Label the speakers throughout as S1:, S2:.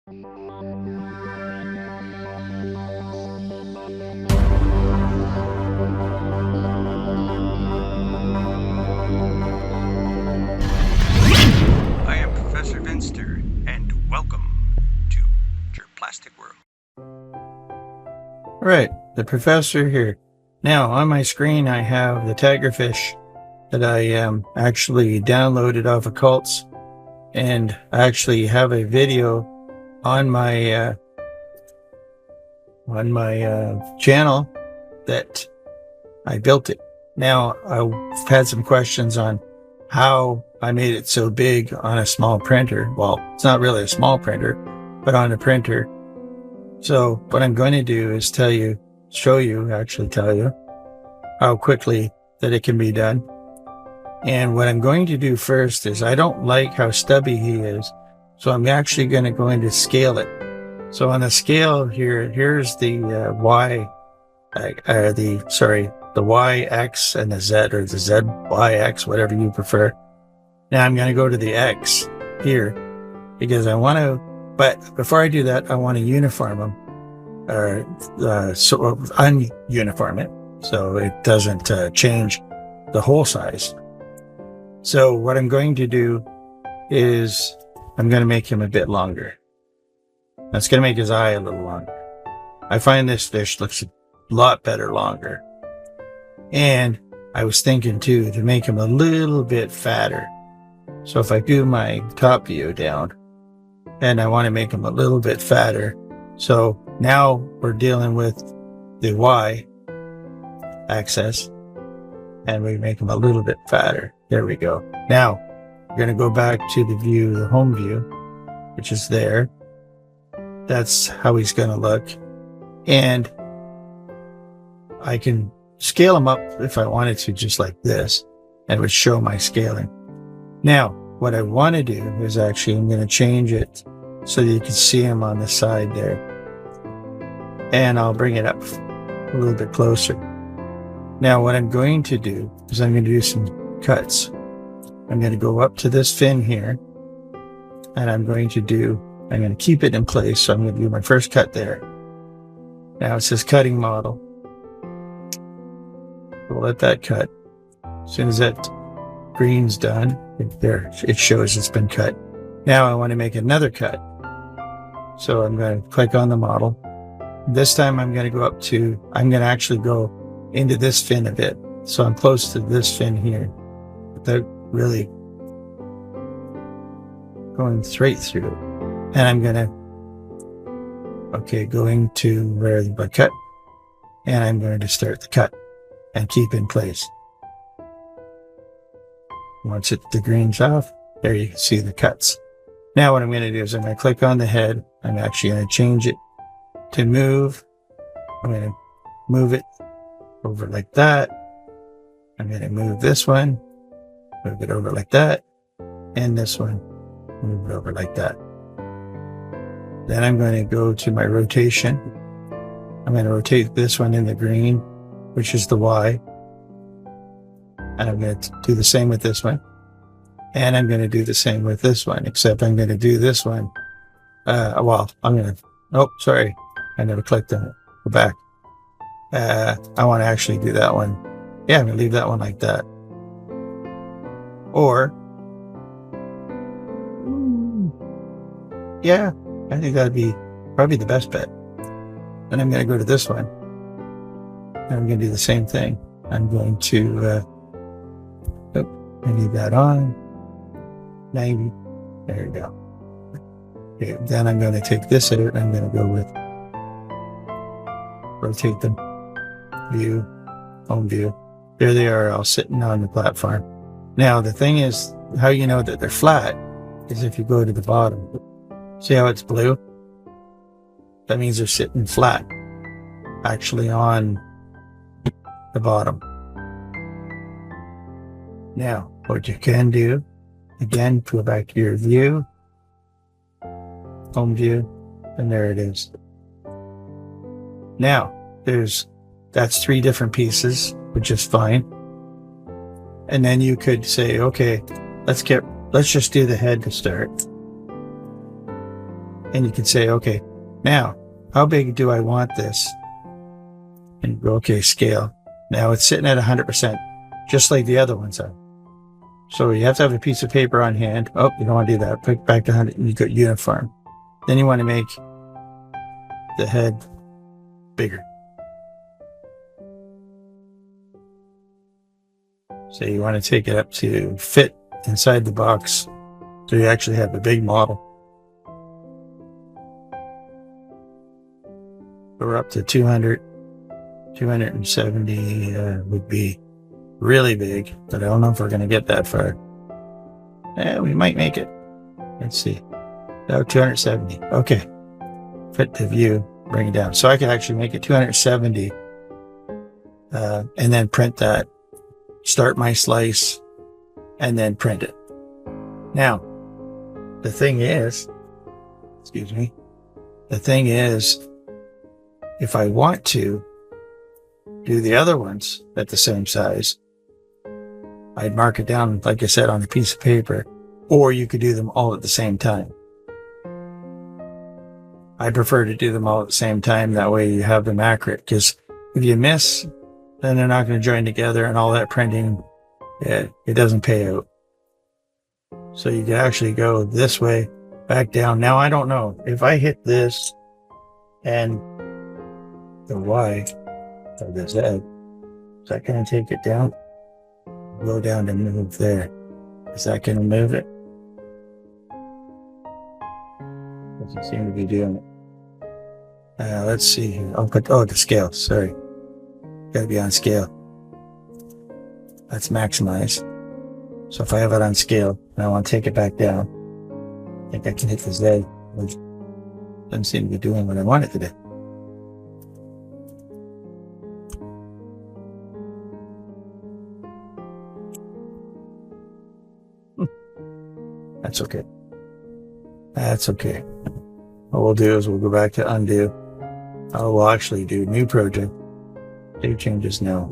S1: I am Professor Vinster, and welcome to Jurplastic World.
S2: Right, the professor here. Now, on my screen, I have the tigerfish that I actually downloaded off of Cults, and I actually have a video on my channel that I built it. Now, I've had some questions on how I made it so big on a small printer. Well, it's not really a small printer, but on a printer. So what I'm going to do is tell you how quickly that it can be done. And what I'm going to do first is, I don't like how stubby he is, so I'm actually going to scale it. So on the scale here, here's the the YX and the Z, or the ZYX, whatever you prefer. Now I'm going to go to the X here because I want to, but before I do that, I want to uniform them, or ununiform it, so it doesn't change the whole size. So what I'm going to do is I'm going to make him a bit longer. That's going to make his eye a little longer. I find this fish looks a lot better longer. And I was thinking too, to make him a little bit fatter. So if I do my top view down, and I want to make him a little bit fatter. So now we're dealing with the Y axis, and we make him a little bit fatter. There we go. Now we're going to go back to the view, the home view, which is there. That's how he's going to look. And I can scale him up if I wanted to, just like this, and it would show my scaling. Now, what I want to do is actually, I'm going to change it so that you can see him on the side there. And I'll bring it up a little bit closer. Now, what I'm going to do is I'm going to do some cuts. I'm going to go up to this fin here, and I'm going to keep it in place. So I'm going to do my first cut there. Now it says cutting model. We'll let that cut. As soon as that green's done, it shows it's been cut. Now I want to make another cut. So I'm going to click on the model. This time I'm going to actually go into this fin a bit. So I'm close to this fin here, without really going straight through it. And I'm going to, going to where the cut, and I'm going to start the cut and keep in place. Once the green's off, there you can see the cuts. Now what I'm going to do is I'm going to click on the head. I'm actually going to change it to move. I'm going to move it over like that. I'm going to move this one, move it over like that, and this one, move it over like that. Then I'm going to go to my rotation. I'm going to rotate this one in the green, which is the Y. And I'm going to do the same with this one. And I'm going to do the same with this one, except I'm going to do this one. I never clicked on it. Go back. I want to actually do that one. Yeah, I'm going to leave that one like that. Or, yeah, I think that'd be probably the best bet. Then I'm going to go to this one. And I'm going to do the same thing. I'm going to, I need that on. 90. There you go. Okay, then I'm going to take this out, and I'm going to go with rotate them. View, home view. There they are, all sitting on the platform. Now, the thing is, how you know that they're flat is if you go to the bottom. See how it's blue? That means they're sitting flat, actually on the bottom. Now, what you can do, again, go back to your view, home view, and there it is. Now, that's 3 different pieces, which is fine. And then you could say, okay, let's just do the head to start. And you can say, okay, now how big do I want this? And go, okay, scale. Now it's sitting at 100%, just like the other ones are. So you have to have a piece of paper on hand. Oh, you don't want to do that. Put it back to 100 and you go uniform. Then you want to make the head bigger. So you want to take it up to fit inside the box. So you actually have a big model. We're up to 200. 270 would be really big, but I don't know if we're going to get that far. We might make it. Let's see. Oh, 270. Okay. Fit to view, bring it down. So I could actually make it 270 and then print that, start my slice, and then print it. Now, the thing is, if I want to do the other ones at the same size, I'd mark it down, like I said, on a piece of paper, or you could do them all at the same time. I prefer to do them all at the same time. That way you have them accurate, because if you miss, then they're not going to join together, and all that printing, it doesn't pay out. So you can actually go this way, back down. Now, I don't know if I hit this and the Y or the Z, is that going to take it down? Go down to move there. Is that going to move it? Doesn't seem to be doing it. Let's see here. I'll put, the scale. Sorry. Got to be on scale. That's maximized. So if I have it on scale and I want to take it back down, I think I can hit the Z, which doesn't seem to be doing what I want it to do. That's okay. That's okay. What we'll do is we'll go back to undo. We'll actually do new project. Save changes now.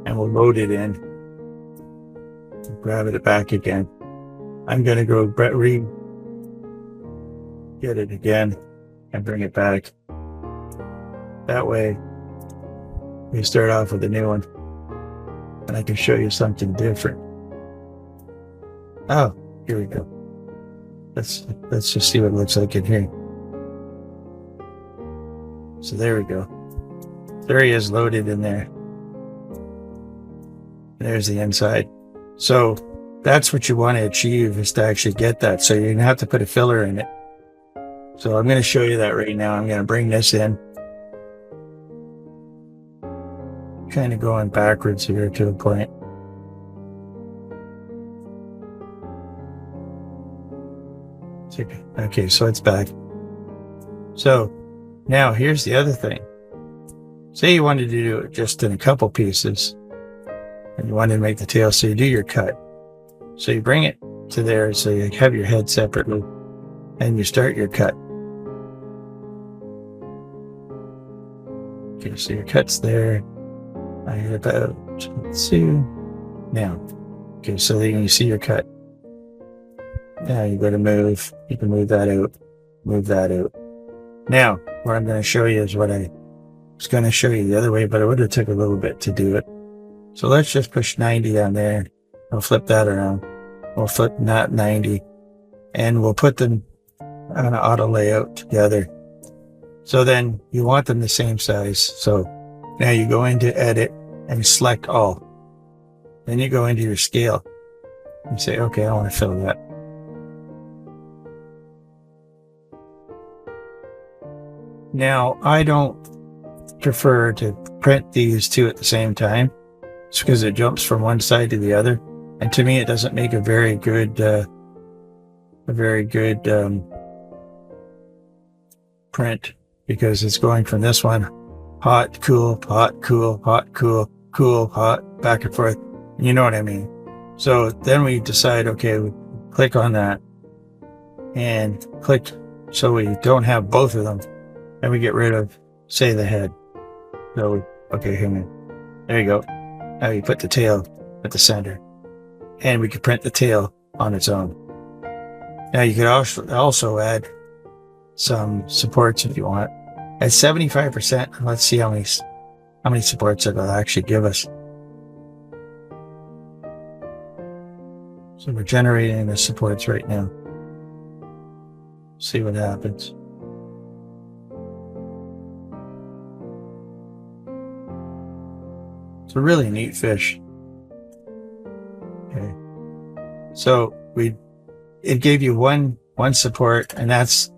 S2: And we'll load it in. Grab it back again. I'm going to go get it again and bring it back. That way we start off with a new one. And I can show you something different. Oh, here we go. Let's just see what it looks like in here. So there we go. There he is, loaded in there. There's the inside. So that's what you want to achieve, is to actually get that. So you're going to have to put a filler in it. So I'm going to show you that right now. I'm going to bring this in. Kind of going backwards here to a point. Okay, so it's back. So now here's the other thing. Say you wanted to do it just in a couple pieces and you wanted to make the tail, so you do your cut. So you bring it to there, so you have your head separately and you start your cut. Okay, so your cut's there. I hit about, let's see, now. Okay, so then you see your cut. Now you go to move, you can move that out, move that out. Now, what I'm going to show you is what I was going to show you the other way, but it would have took a little bit to do it. So let's just push 90 on there. I'll flip that around. We'll flip not 90, and we'll put them on an auto layout together. So then you want them the same size. So now you go into edit and select all. Then you go into your scale and say, okay, I want to fill that. Now, I don't prefer to print these two at the same time. It's because it jumps from one side to the other. And to me, it doesn't make a very good print, because it's going from this one, hot, cool, hot, cool, hot, cool, cool, hot, back and forth. You know what I mean? So then we decide, okay, we click on that and click so we don't have both of them. And we get rid of, say, the head. So, okay, hang on. There you go. Now you put the tail at the center. And we can print the tail on its own. Now you could also add some supports if you want. At 75%, let's see how many supports it'll actually give us. So we're generating the supports right now. See what happens. It's a really neat fish. Okay. So it gave you one support, and that's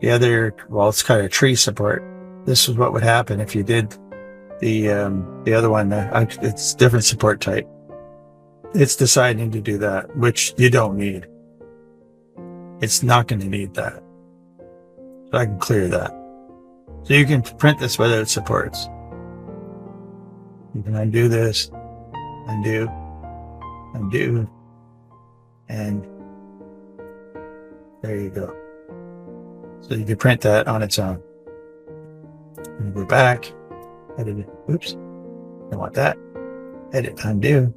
S2: the other. Well, it's kind of tree support. This is what would happen if you did the other one. It's different support type. It's deciding to do that, which you don't need. It's not going to need that. So I can clear that. So you can print this without supports. You can undo this, undo, and there you go. So you can print that on its own. And go back, edit it. Oops, I want that. Edit, undo,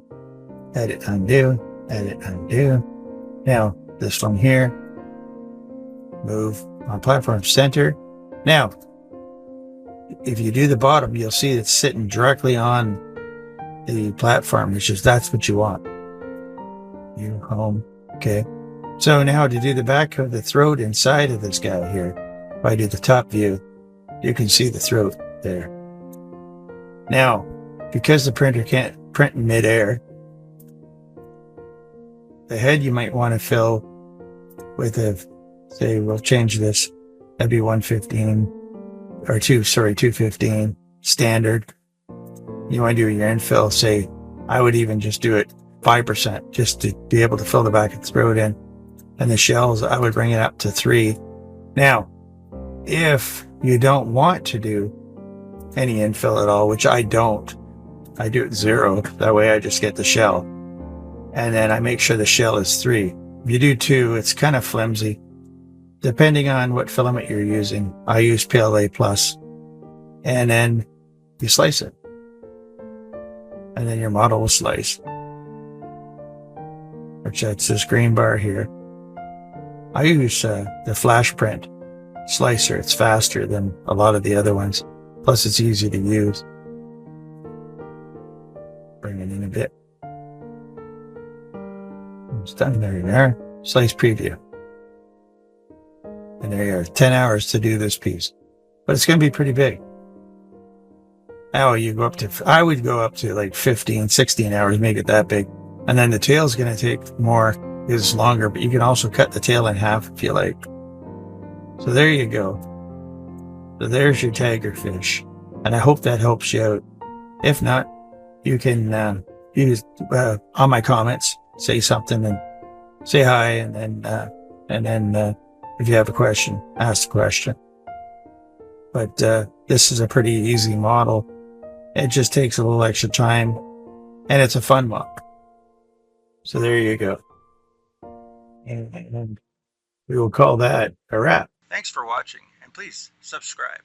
S2: edit, undo, edit, undo. Now this one here, move on platform center. Now, if you do the bottom, you'll see it's sitting directly on the platform, that's what you want. You home. Okay. So now to do the back of the throat inside of this guy here, if I do the top view, you can see the throat there. Now, because the printer can't print in midair, the head you might want to fill with say we'll change this, that'd be 115 or 215 standard. You want to do your infill, say I would even just do it 5% just to be able to fill the back of the throat in. And the shells, I would bring it up to 3. Now, if you don't want to do any infill at all, which I don't, I do it 0. That way I just get the shell. And then I make sure the shell is 3. If you do 2, it's kind of flimsy. Depending on what filament you're using, I use PLA Plus. And then you slice it. And then your model will slice. Which that's this green bar here. I use the flash print slicer. It's faster than a lot of the other ones. Plus it's easy to use. Bring it in a bit. It's done. There you are. Slice preview. And there you are. 10 hours to do this piece. But it's going to be pretty big. Now I would go up to like 15, 16 hours, make it that big. And then the tail's going to take more, is longer, but you can also cut the tail in half if you like. So there you go. So there's your tiger fish. And I hope that helps you out. If not, you can use on my comments, say something and say hi, and then if you have a question, ask the question. But this is a pretty easy model. It just takes a little extra time, and it's a fun model. So there you go. And we will call that a wrap.
S1: Thanks for watching, and please subscribe.